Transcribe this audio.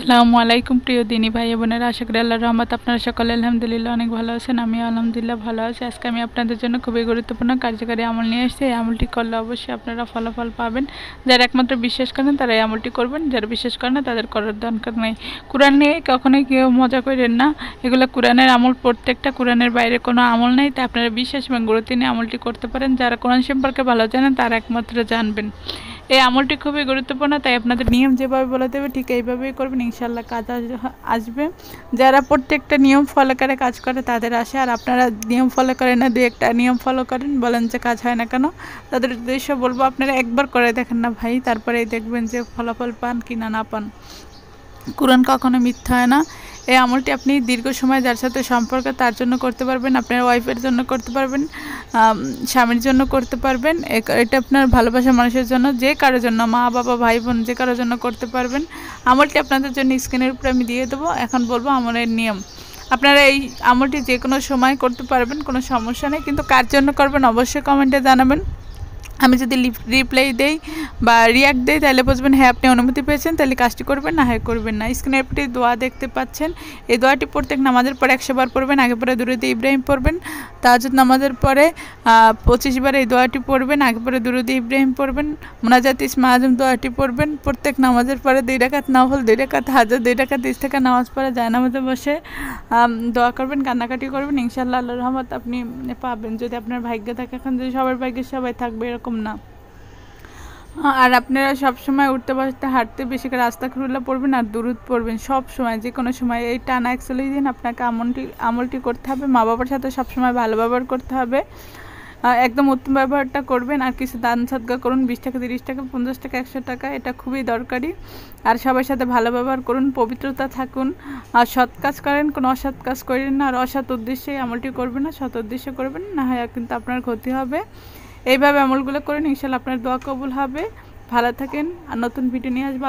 আসসালামু আলাইকুম প্রিয় দিনী ভাই বোনেরা, আশা করি আল্লাহর রহমত আপনারা সকলে আলহামদুলিল্লাহ অনেক ভালো আছেন। আমিও আলহামদুলিল্লাহ ভালো আছি। আজকে আমি আপনাদের জন্য খুবই গুরুত্বপূর্ণ কার্যকারী আমল নিয়ে এসেছি। এই আমলটি করলে অবশ্যই আপনারা ফলাফল পাবেন। যারা একমাত্র বিশ্বাস করেন তারা এই আমলটি করবেন, যারা বিশ্বাস করেন না তাদের করার দরকার নেই। কোরআন নিয়ে কখনোই কেউ মজা করেন না, এগুলো কোরআনের আমল, প্রত্যেকটা কোরআনের বাইরে কোনো আমল নেই। তাই আপনারা বিশ্বাস এবং গুরুত্ব নিয়ে আমলটি করতে পারেন। যারা কোরআন সম্পর্কে ভালো জানেন তারা একমাত্র জানবেন। এই আমলটি খুবই গুরুত্বপূর্ণ, তাই আপনাদের নিয়ম যেভাবে বলে দেবে ঠিক এইভাবেই করবেন, ইনশাল্লাহ কাজ আসবে। যারা প্রত্যেকটা নিয়ম ফলো করে কাজ করে তাদের আসে, আর আপনারা নিয়ম ফলো করেন না, দু একটা নিয়ম ফলো করেন, বলেন যে কাজ হয় না কেন, তাদের উদ্দেশ্য বলবো আপনারা একবার করে দেখেন না ভাই, তারপরেই দেখবেন যে ফলাফল পান কি না পান। কোরআন কখনো মিথ্যা হয় না। এই আমলটি আপনি দীর্ঘ সময় যার সাথে সম্পর্ক তার জন্য করতে পারবেন, আপনার ওয়াইফের জন্য করতে পারবেন, স্বামীর জন্য করতে পারবেন, এটা আপনার ভালোবাসার মানুষের জন্য, যে কারোর জন্য, মা বাবা ভাই বোন যে কারোর জন্য করতে পারবেন। আমলটি আপনাদের জন্য স্ক্রিনের উপরে আমি দিয়ে দেবো। এখন বলবো আমলের নিয়ম। আপনারা এই আমলটি যে কোনো সময় করতে পারবেন, কোনো সমস্যা নেই, কিন্তু কার জন্য করবেন অবশ্যই কমেন্টে জানাবেন। আমি যদি রিপ্লাই দেই বা রিয়াক্ট দেই তাহলে বুঝবেন হ্যাঁ আপনি অনুমতি পেয়েছেন, তাহলে কাজটি করবেন, না হ্যাঁ করবেন না। স্ক্রিনের উপরে দোয়া দেখতে পাচ্ছেন, এই দোয়াটি প্রত্যেক নামাজের পরে 100 বার পড়বেন। আগে পরে দুরুদ ইব্রাহিম পড়বেন। তাহাজ্জুদ নামাজের পরে 25 বার এই দোয়াটি পড়বেন। আগে পরে দুরুদ ইব্রাহিম পড়বেন। মুনাজাত ইসমে আজম দোয়াটি পড়বেন। প্রত্যেক নামাজের পরে 2 রাকাত নফল, 2 রাকাত হাজার, 2 রাকাত ইস্তেখা নামাজ পড়ে যায় নামাজে বসে দোয়া করবেন, কান্নাকাটি করবেন, ইনশাআল্লাহ আল্লাহর রহমত আপনি পাবেন, যদি আপনার ভাগ্যে থাকে। এখন যদি সবার ভাগ্যে সবাই থাকবে এরকম না। আর আপনারা সবসময় উঠতে বসতে হাঁটতে বেশি করে আস্তাগফিরুল্লাহ পড়বেন আর দুরুদ পড়বেন সব সময়, যে কোনো সময়। এই টানা 41 দিন আপনাকে আমলটি করতে হবে। মা বাবার সাথে সবসময় ভালো ব্যবহার করতে হবে, একদম উত্তম ব্যবহারটা করবেন। আর কিছু দান সদকা করুন, 20 টাকা, 30 টাকা, 50 টাকা, 100 টাকা, এটা খুবই দরকারি। আর সবার সাথে ভালো ব্যবহার করুন, পবিত্রতা থাকুন, আর সৎ কাজ করেন, কোনো অসৎ কাজ করেন না। আর অসৎ উদ্দেশ্যে আমলটি করবেন না, সৎ উদ্দেশ্যে করবেন, না হয় কিন্তু আপনার ক্ষতি হবে। এইভাবে আমলগুলো করেন, ইনশাআল্লাহ আপনার দোয়া কবুল হবে। ভালো থাকেন, আর নতুন ভিডিও নিয়ে আসবো।